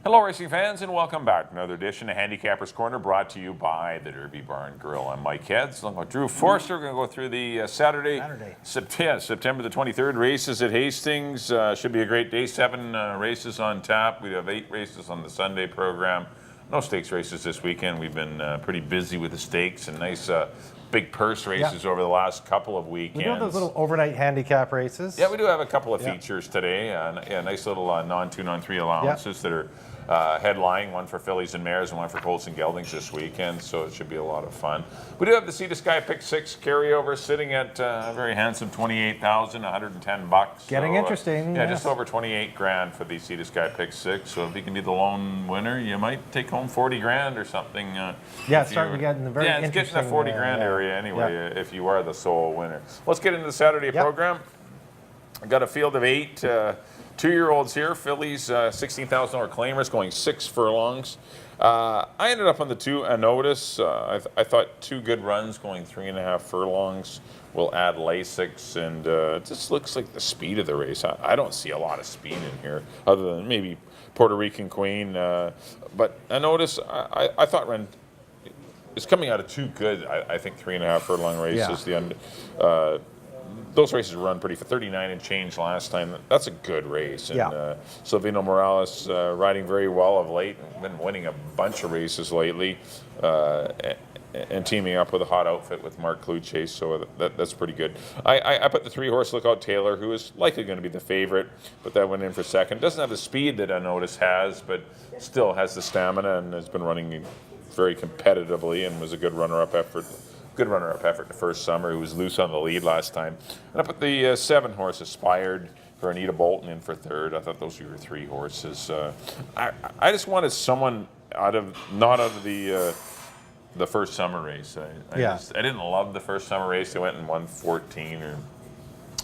Hello, racing fans, and welcome back to another edition of Handicappers Corner, brought to you by the Derby Barn Grill. I'm Mike Heads, along with Drew Forster. We're going to go through the September the 23rd races at Hastings. Should be a great day. 7 races on tap. We have 8 races on the Sunday program. No stakes races this weekend. We've been pretty busy with the stakes and nice big purse races over the last couple of weekends. We do have those little overnight handicap races. Yeah, we do have a couple of features today. Nice little non-2, non-3 allowances that are headlining, one for fillies and mares and one for colts and geldings this weekend, so it should be a lot of fun. We do have the Sea to Sky Pick 6 carryover sitting at a very handsome $28,110. Getting interesting. Yeah, just over 28 grand for the Sea to Sky Pick 6. So if you can be the lone winner, you might take home 40 grand or something. It's starting to get in the very interesting. Yeah, it's getting the 40 grand area anyway, if you are the sole winner. Let's get into the Saturday program. I got a field of 8 2-year-olds here. Fillies, $16,000 claimers going 6 furlongs. I ended up on the 2 Anotis. I thought 2 good runs going 3.5 furlongs will add Lasix, and it just looks like the speed of the race. I don't see a lot of speed in here, other than maybe Puerto Rican Queen. But Anotis, I thought ran. It's coming out of 2 good, I think, 3.5 furlong races. Those races run pretty for 39 and change last time. That's a good race. And Silvino Morales riding very well of late, and been winning a bunch of races lately, and teaming up with a hot outfit with Mark Cluche, so that's pretty good. I put the 3-horse Lookout Taylor, who is likely going to be the favorite, but that went in for second. Doesn't have the speed that Anotis has, but still has the stamina and has been running very competitively and was a good runner-up effort. Good runner-up effort the first summer. Who was loose on the lead last time. And I put the 7-horse Aspired for Anita Bolton in for third. I thought those were your 3 horses. I just wanted someone not out of the first summer race. I didn't love the first summer race. They went in 1:14 or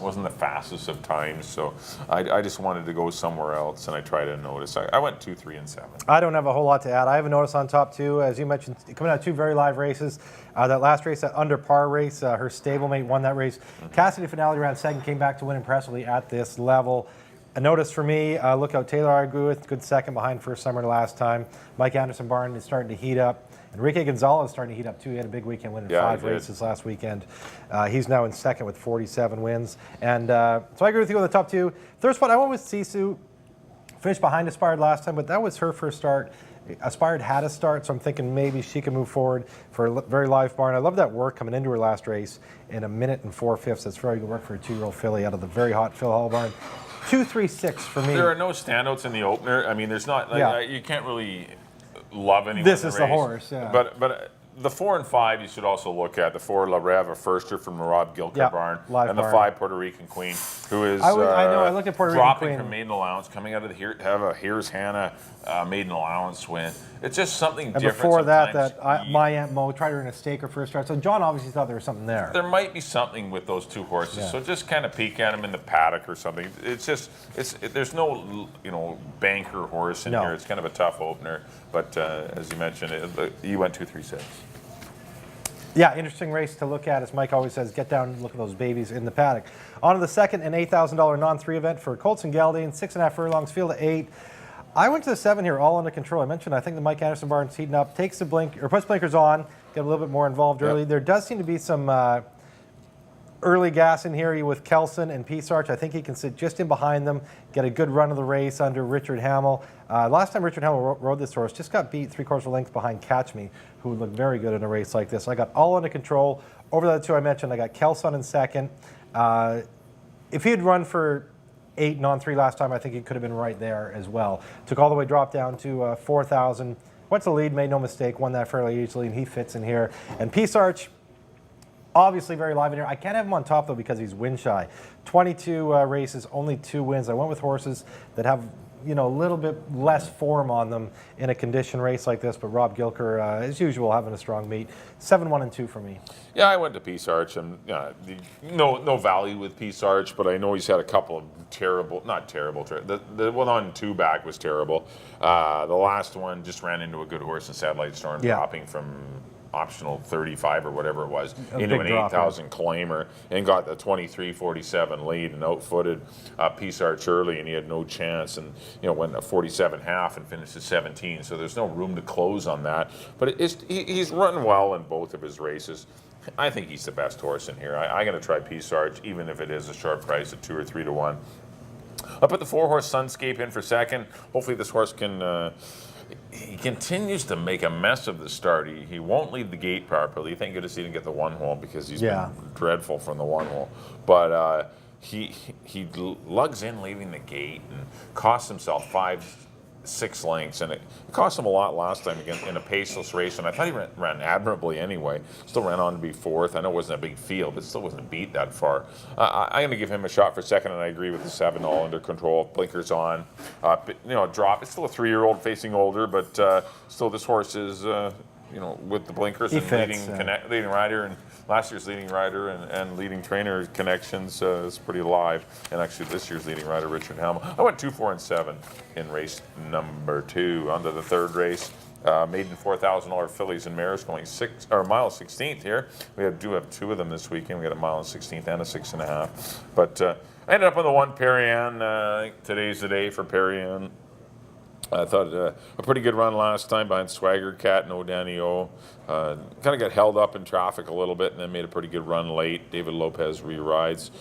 wasn't the fastest of times, so I just wanted to go somewhere else, and I tried to notice. I went 2, 3, and 7. I don't have a whole lot to add. I have a notice on top 2, as you mentioned, coming out of 2 very live races. That last race, that under par race, her stablemate won that race. Cassidy Finale ran second, came back to win impressively at this level. A notice for me, Lookout Taylor I agree with, good second behind first summer last time. Mike Anderson Barn is starting to heat up. Enrique Gonzalez is starting to heat up too. He had a big weekend winning 5 races last weekend. He's now in second with 47 wins. And so I agree with you on the top 2. Third spot, I went with Sisu. Finished behind Aspired last time, but that was her first start. Aspired had a start, so I'm thinking maybe she can move forward for a very live barn. I love that work coming into her last race in 1 minute and 4/5. That's very good work for a 2-year-old filly out of the very hot Phil Hall barn. 2, 3, 6 for me. There are no standouts in the opener. I mean, there's not. You can't really love anyone. This is the horse, But the 4 and 5 you should also look at. The 4 La Rev, a firster from the Rob Gilker barn, and the 5 Puerto Rican Queen, who is I looked at Puerto Rican dropping Queen from maiden allowance, coming out of the have a Here's Hannah maiden allowance win. It's just something different. And before that, my Aunt Mo tried her in a stake her first start. So John obviously thought there was something there. There might be something with those 2 horses. So just kind of peek at them in the paddock or something. It's just there's no banker horse in here. It's kind of a tough opener. But as you mentioned, you went 2, 3, 6. Yeah, interesting race to look at. As Mike always says, get down and look at those babies in the paddock. On to the second and $8,000 non-3 event for colts and geldings, 6.5 furlongs, field of 8. I went to the 7 here, all under control. I mentioned I think the Mike Anderson barn's heating up, puts blinkers on, get a little bit more involved early. There does seem to be some early gas in here with Kelson and Peace Arch. I think he can sit just in behind them, get a good run of the race under Richard Hamill. Last time Richard Hamill rode this horse, just got beat 3/4 length behind Catch Me, who would look very good in a race like this. I got all under control. Over the 2 I mentioned, I got Kelson in second. If he had run for 8 non-3 last time, I think he could have been right there as well. Took all the way, dropped down to 4,000. Went to the lead, made no mistake, won that fairly easily, and he fits in here. And Peace Arch, obviously very live in here. I can't have him on top, though, because he's win shy. 22 races, only 2 wins. I went with horses that have a little bit less form on them in a condition race like this, but Rob Gilker, as usual, having a strong meet. 7, 1, and 2 for me. Yeah, I went to Peace Arch, and no value with Peace Arch, but I know he's had a couple of not terrible. The one on 2 back was terrible. The last one just ran into a good horse in Satellite Storm, dropping from optional 35 or whatever it was A into big an drop, 8,000 claimer and got the 23-47 lead and outfooted Peace Arch early, and he had no chance, and went a 47.5 and finished at 17. So there's no room to close on that. But he's run well in both of his races. I think he's the best horse in here. I'm going to try Peace Arch, even if it is a short price at 2 or 3 to 1. I'll put the 4-horse Sunscape in for second. Hopefully this horse can. He continues to make a mess of the start. He won't leave the gate properly. Thank goodness he didn't get the 1 hole because he's been dreadful from the 1 hole. But he lugs in leaving the gate and costs himself 5-6 lengths, and it cost him a lot last time again in a paceless race, and I thought he ran admirably anyway. Still ran on to be 4th. I know it wasn't a big field, but still wasn't beat that far. I'm going to give him a shot for second, and I agree with the 7 all under control. Blinkers on. Drop. It's still a 3-year-old facing older, but still this horse is, with the blinkers and leading rider and last year's leading rider and leading trainer connections is pretty live. And actually this year's leading rider, Richard Hamill. I went 2, 4, and 7 in race number 2. On to the third race. Maiden $4,000 fillies and mares going mile 16th here. We do have 2 of them this weekend. We got a mile and 16th and a 6.5. But I ended up on the 1 Perianne. I think today's the day for Perianne. I thought a pretty good run last time behind Swagger Cat and O'Danio. Kind of got held up in traffic a little bit and then made a pretty good run late. David Lopez re-rides.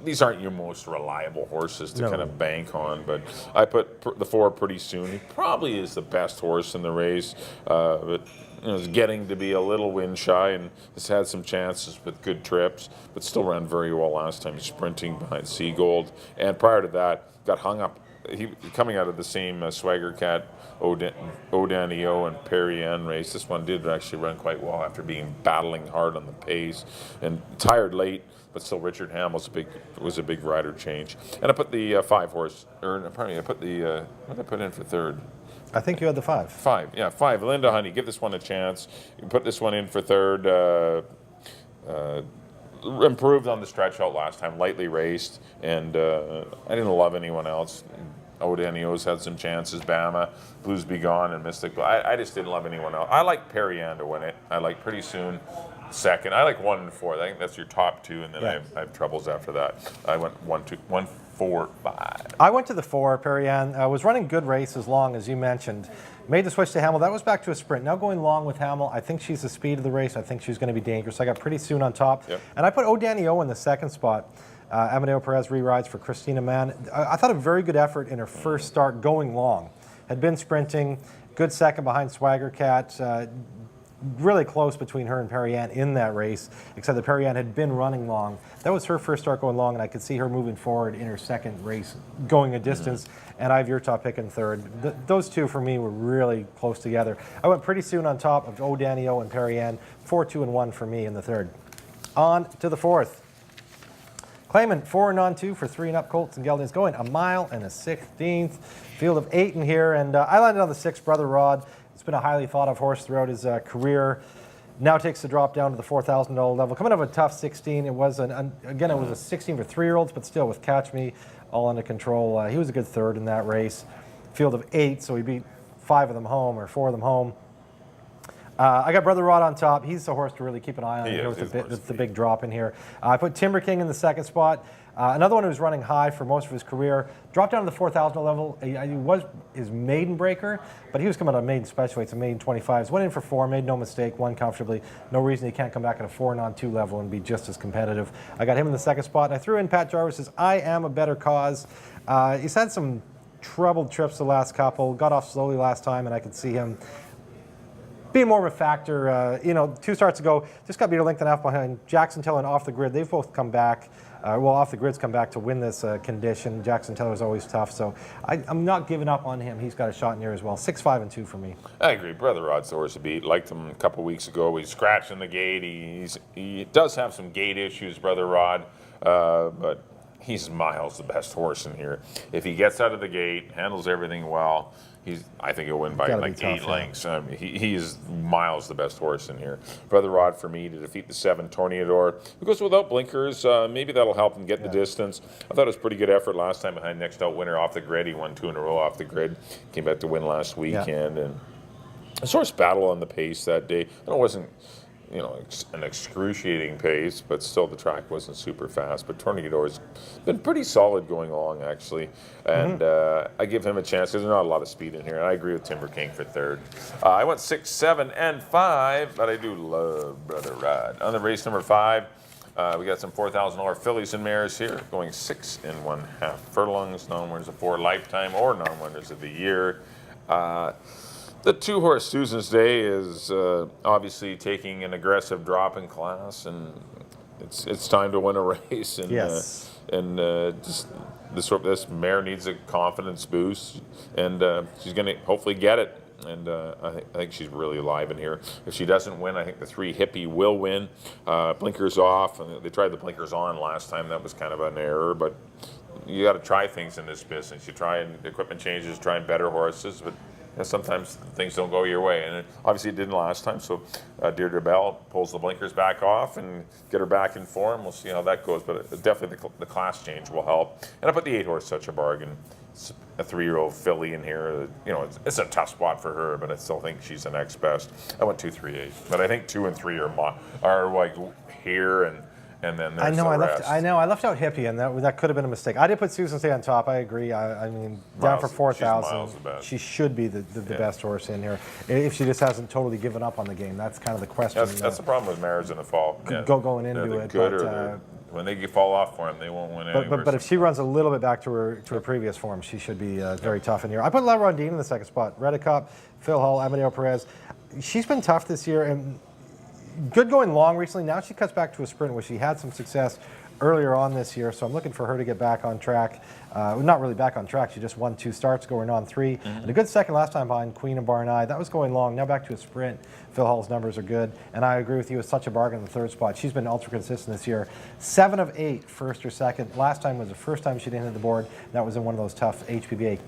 These aren't your most reliable horses to kind of bank on, but I put the 4 pretty soon. He probably is the best horse in the race, but is getting to be a little wind shy and has had some chances with good trips, but still ran very well last time, sprinting behind Seagold. And prior to that, got hung up. He coming out of the same Swagger Cat, O'Danio and Perianne race. This one did actually run quite well after battling hard on the pace and tired late, but still Richard Hamill was a big rider change. And I put the 5-horse, or pardon me, I put the what did I put in for third? I think you had the 5. 5, yeah, 5. Linda Honey, give this one a chance. You put this one in for third. Improved on the stretch out last time, lightly raced, and I didn't love anyone else. O'Danio's had some chances, Bama, Blues Be Gone, and Mystic. But I just didn't love anyone else. I like Perianne to win it. I like Pretty Soon second. I like 1 and 4. I think that's your top 2, and then I have troubles after that. I went 1, 2, 1, 4, 5. I went to the 4, Perianne. Was running good races long, as you mentioned. Made the switch to Hamill. That was back to a sprint. Now going long with Hamill, I think she's the speed of the race. I think she's going to be dangerous. I got Pretty Soon on top. Yep. And I put O'Danio in the second spot. Amadeo Perez re-rides for Christina Mann. I thought a very good effort in her first start going long. Had been sprinting. Good second behind Swagger Cat. Really close between her and Perianne in that race, except that Perianne had been running long. That was her first start going long, and I could see her moving forward in her second race, going a distance, and I have your top pick in third. Those 2 for me were really close together. I went Pretty Soon on top of O'Danio and Perianne, 4, 2, and 1 for me in the third. On to the 4th. Claimant 4 and on 2 for 3 and up Colts and Geldings, going a mile and a 16th. Field of 8 in here, and I landed on the 6, Brother Rod. It's been a highly thought of horse throughout his career. Now takes the drop down to the $4,000 level. Coming up a tough 16. It was again it was a 16 for 3-year-olds, but still with Catch Me all under control. He was a good third in that race. Field of 8, so he beat 5 of them home or 4 of them home. I got Brother Rod on top. He's the horse to really keep an eye on here with the big drop in here. I put Timber King in the second spot. Another one who was running high for most of his career. Dropped down to the 4,000 level. He was his maiden breaker, but he was coming out of maiden special weights and maiden 25s. Went in for 4, made no mistake, won comfortably. No reason he can't come back at a 4 and on 2 level and be just as competitive. I got him in the second spot. And I threw in Pat Jarvis's I Am a Better Cause. He's had some troubled trips the last couple. Got off slowly last time, and I could see him being more of a factor. 2 starts ago, just got beat a length and a half behind Jackson Teller and Off the Grid. They've both come back. Off the Grid's come back to win this condition. Jackson Teller's always tough, so I'm not giving up on him. He's got a shot in here as well. 6, 5, and 2 for me. I agree. Brother Rod's the horse to beat. Liked him a couple weeks ago. He's scratching the gate. He does have some gate issues, Brother Rod, but he's miles the best horse in here. If he gets out of the gate, handles everything well, I think he'll win by like 8 lengths. He is miles the best horse in here. Brother Rod for me to defeat the 7 Torneador. He goes without blinkers. Maybe that'll help him get the distance. I thought it was a pretty good effort last time behind Next Out Winner Off the Grid. He won 2 in a row off the grid. Came back to win last weekend. And a sort of battle on the pace that day. It wasn't, an excruciating pace, but still the track wasn't super fast. But Tornado's been pretty solid going along, actually. And I give him a chance because there's not a lot of speed in here. And I agree with Timber King for third. I went 6, 7, and 5, but I do love Brother Rod. On the race number 5, we got some $4,000 fillies and mares here, going 6 1/2 furlongs, non-winners of 4 lifetime or non-winners of the year. The 2-horse Susan's Day is obviously taking an aggressive drop in class, and it's time to win a race. And Yes. Just this mare needs a confidence boost, and she's going to hopefully get it. And I think she's really alive in here. If she doesn't win, I think the 3 Hippie will win. Blinkers off. And they tried the blinkers on last time. That was kind of an error, but you got to try things in this business. You try and equipment changes, try and better horses, but sometimes things don't go your way, and obviously it didn't last time. So Deirdre Bell pulls the blinkers back off and get her back in form. We'll see how that goes, but definitely the class change will help. And I put the 8-horse Such a Bargain. It's a 3-year-old filly in here. It's a tough spot for her, but I still think she's the next best. I went 2, 3, 8, but I think 2 and 3 are like here and then there's the rest. I left out Hippie, and that could have been a mistake. I did put Susan's Day on top. I agree. I mean, down for 4,000. She should be the best horse in here. If she just hasn't totally given up on the game, that's kind of the question. That's the problem with mares in the fall. Going into it, but when they fall off for them, they won't win anywhere. But if she runs a little bit back to her previous form, she should be very tough in here. I put La Rondine in the second spot. Redicop, Phil Hull, Amadeo Perez. She's been tough this year and good going long recently. Now she cuts back to a sprint where she had some success earlier on this year, so I'm looking for her to get back on track. Not really back on track. She just won 2 starts, going on 3. And a good second last time behind Queen and Barneye. That was going long. Now back to a sprint. Phil Hull's numbers are good. And I agree with you. It's Such a Bargain in the third spot. She's been ultra consistent this year. 7 of 8, first or second. Last time was the first time she didn't hit the board. That was in one of those tough HPBA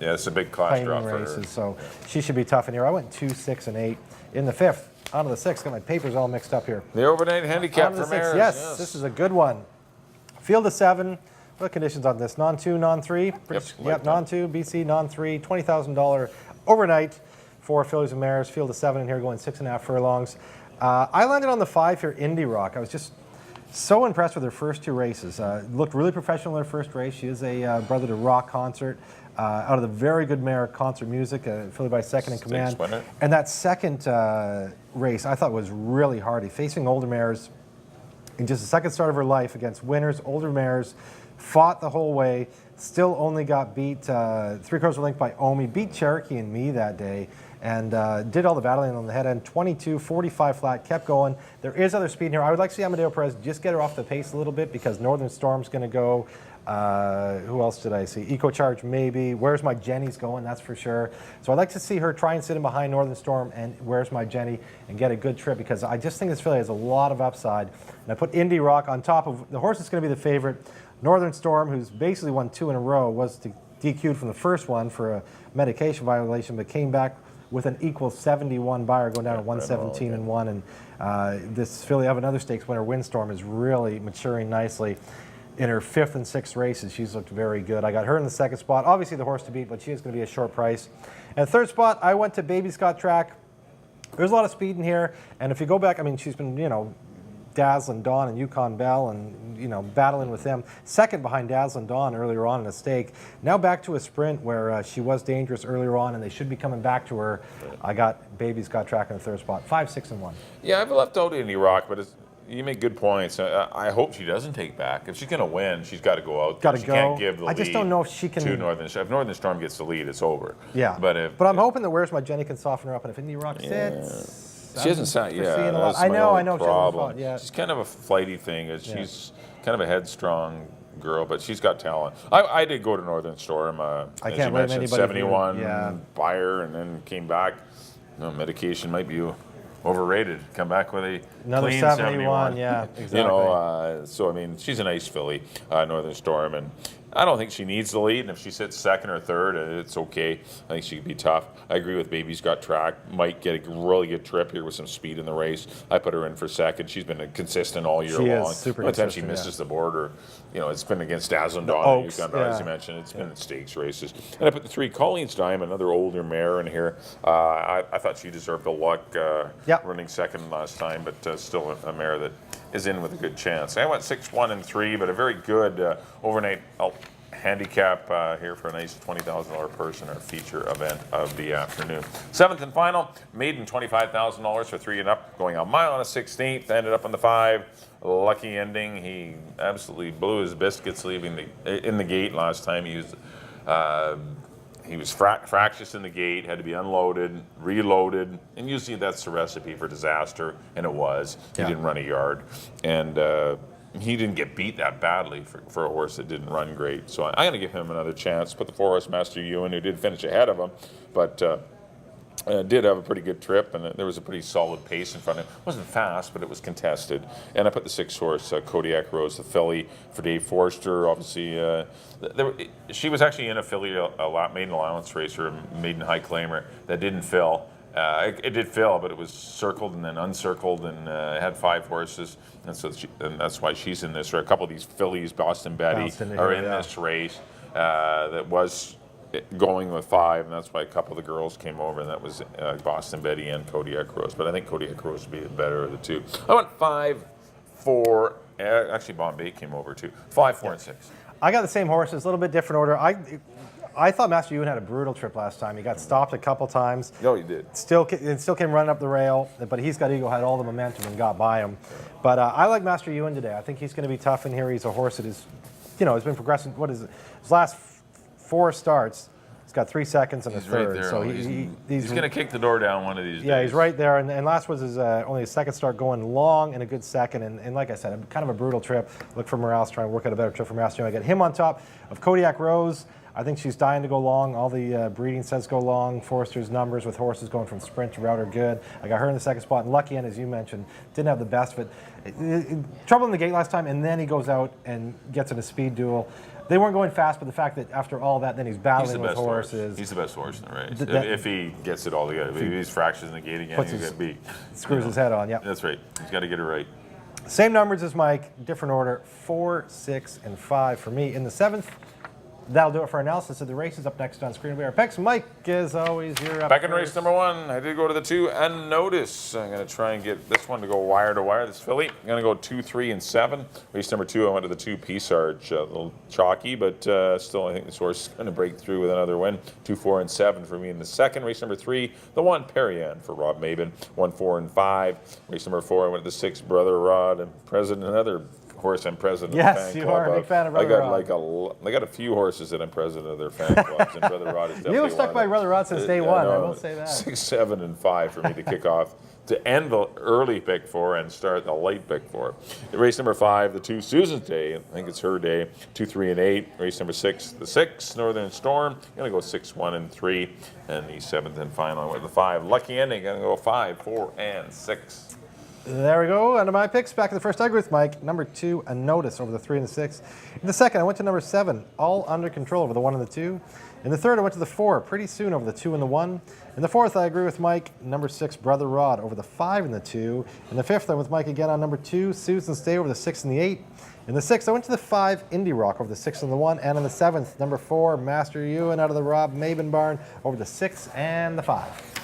it's a big class drop for races. her. So she should be tough in here. I went 2, 6, and 8 in the 5th. On to the 6th. Got my papers all mixed up here. The overnight handicap for mares. Yes, this is a good one. Field of 7. What conditions on this? Non-2, non-3? Yep, non-2, BC, non-3. $20,000 overnight for fillies and mares. Field of 7 in here, going 6 1/2 furlongs. I landed on the 5 here, Indie Rock. I was just so impressed with her first 2 races. Looked really professional in her first race. She is a brother to Rock Concert. Out of the very good mare Concert Music, filly by second in command. And that second race I thought was really hardy, facing older mares in just the second start of her life against winners, older mares, fought the whole way, still only got beat 3/4 length by Omi, beat Cherokee and Me that day, and did all the battling on the head end, 22, 45 flat, kept going. There is other speed in here. I would like to see Amadeo Perez just get her off the pace a little bit because Northern Storm's going to go. Who else did I see? Eco Charge maybe. Where's My Jenny's going, that's for sure. So I'd like to see her try and sit in behind Northern Storm and Where's My Jenny and get a good trip because I just think this filly has a lot of upside. And I put Indie Rock on top of the horse that's going to be the favorite. Northern Storm, who's basically won 2 in a row, was DQ'd from the first one for a medication violation, but came back with an equal 71 buyer, going down to 117 and 1. And this filly of another stakes winner, Windstorm, is really maturing nicely. In her 5th and 6th races, she's looked very good. I got her in the second spot. Obviously the horse to beat, but she is going to be a short price. And third spot, I went to Baby Scott Track. There's a lot of speed in here. And if you go back, I mean, she's been, Dazzling Dawn and Yukon Bell and, battling with them. Second behind Dazzling Dawn earlier on in a stake. Now back to a sprint where she was dangerous earlier on and they should be coming back to her. I got Baby Scott Track in the third spot. 5, 6, and 1. Yeah, I've left out Indie Rock, but you make good points. I hope she doesn't take back. If she's going to win, she's got to go out. Got to go. She can't give the lead. I just don't know if she can. To Northern Storm. If Northern Storm gets the lead, it's over. Yeah. But I'm hoping that Where's My Jenny can soften her up, and if Indie Rock sits, she hasn't sat. Yeah, that's I know. Problem. She's kind of a flighty thing. She's kind of a headstrong girl, but she's got talent. I did go to Northern Storm. I can't blame anybody. 71 buyer, and then came back. Medication might be overrated. Come back with another clean 71. Yeah, exactly. So I mean, she's a nice filly, Northern Storm, and I don't think she needs the lead, and if she sits second or third, it's okay. I think she could be tough. I agree with Baby's Got Track. Might get a really good trip here with some speed in the race. I put her in for second. She's been consistent all year long. Is super By the time she consistent, misses the border, it's been against Dazzle Dawn, as you mentioned. It's been in stakes races. And I put the 3 Colleen's Diamond, another older mare in here. I thought she deserved a luck running second last time, but still a mare that is in with a good chance. I went 6, 1, and 3, but a very good overnight handicap here for a nice $20,000 purse in our feature event of the afternoon. 7th and final, maiden $25,000 for 3 and up, going a mile and a 16th, ended up on the 5. Lucky ending. He absolutely blew his biscuits leaving in the gate last time. He was fractious in the gate, had to be unloaded, reloaded, and usually that's the recipe for disaster, and it was. He didn't run a yard, and he didn't get beat that badly for a horse that didn't run great. So I'm going to give him another chance. Put the 4-horse Master Ewan, who did finish ahead of him, but did have a pretty good trip, and there was a pretty solid pace in front of him. It wasn't fast, but it was contested. And I put the 6-horse Kodiak Rose, the filly, for Dave Forster. Obviously, she was actually in a filly maiden allowance race, or a maiden high claimer, that didn't fill. It did fill, but it was circled and then uncircled, and it had 5 horses, and so and that's why she's in this. Or a couple of these fillies, Boston Betty, are in this race that was going with 5, and that's why a couple of the girls came over, and that was Boston Betty and Kodiak Rose. But I think Kodiak Rose would be the better of the two. I went 5, 4. Actually, Bombay came over too. 5, 4, and 6. I got the same horses, a little bit different order. I thought Master Ewan had a brutal trip last time. He got stopped a couple times. No, he did. Still came running up the rail, but He's Got Ego had all the momentum and got by him. But I like Master Ewan today. I think he's going to be tough in here. He's a horse that is, has been progressing. What is it? His last 4 starts, he's got 3 seconds and a third. Right there. So he's going to kick the door down one of these days. Yeah, he's right there. And last was his only his second start, going long and a good second. And like I said, kind of a brutal trip. Look for Morales, trying to work out a better trip for Master Ewan. I got him on top of Kodiak Rose. I think she's dying to go long. All the breeding says go long. Forrester's numbers with horses going from sprint to route are good. I got her in the second spot. And Lucky End, as you mentioned, didn't have the best, but trouble in the gate last time, and then he goes out and gets in a speed duel. They weren't going fast, but the fact that after all that, then he's battling with horses. He's the best horse in the race. If he gets it all together. If he's fractures in the gate again, he's going to be. Screws his head on, yeah. That's right. He's got to get it right. Same numbers as Mike, different order. 4, 6, and 5 for me. In the 7th, that'll do it for our analysis of the races. Up next on screen will be our picks. Mike, as always, you're up. Back in race number 1, I did go to the 2 and Notice. I'm going to try and get this one to go wire to wire, this filly. I'm going to go 2, 3, and 7. Race number 2, I went to the 2 P-Sarge. A little chalky, but still I think this horse is going to break through with another win. 2, 4, and 7 for me in the 2nd. Race number 3, the 1 Perian for Rob Mabin. 1, 4, and 5. Race number 4, I went to the 6 Brother Rod and another horse I'm president of the fan club. Yes, you are a big fan of Brother Rod. I got a few horses that I'm president of their fan clubs, and Brother Rod is definitely you were stuck by Brother Rod since day one, I will say that. 6, 7, and 5 for me to kick off, to end the early pick 4 and start the late pick 4. Race number 5, the 2 Susan's Day, I think it's her day, 2, 3, and 8. Race number 6, the 6 Northern Storm, I'm going to go 6, 1, and 3. And the 7th and final, I went to the 5 Lucky Ending, going to go 5, 4, and 6. There we go. Under my picks, back in the first, I agree with Mike. Number 2, a Notice over the 3 and the 6. In the 2nd, I went to number 7, All Under Control over the 1 and the 2. In the 3rd, I went to the 4, Pretty Soon over the 2 and the 1. In the 4th, I agree with Mike. Number 6, Brother Rod over the 5 and the 2. In the 5th, I'm with Mike again on number 2, Susan's Day over the 6 and the 8. In the 6th, I went to the 5, Indie Rock over the 6 and the 1. And in the 7th, number 4, Master Ewan out of the Rob Mabin barn over the 6 and the 5.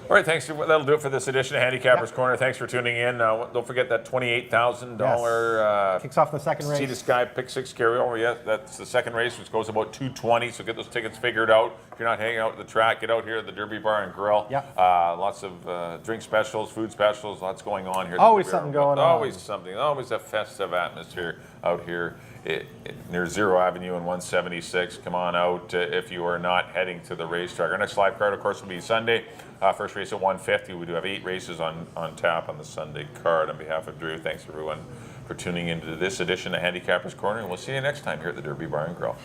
All right, thanks. That'll do it for this edition of Handicappers Corner. Thanks for tuning in. Don't forget that $28,000 kicks off the second race. See the Sky Pick 6 carryover. Yeah, that's the 2nd race, which goes about $220. So get those tickets figured out. If you're not hanging out at the track, get out here at the Derby Bar and Grill. Yep. Lots of drink specials, food specials. Lots going on here. Always something going on. Always something. Always a festive atmosphere out here. Near Zero Avenue and 176. Come on out if you are not heading to the racetrack. Our next live card, of course, will be Sunday. First race at 1:50. We do have 8 races on tap on the Sunday card. On behalf of Drew, thanks everyone for tuning into this edition of Handicappers Corner, and we'll see you next time here at the Derby Bar and Grill.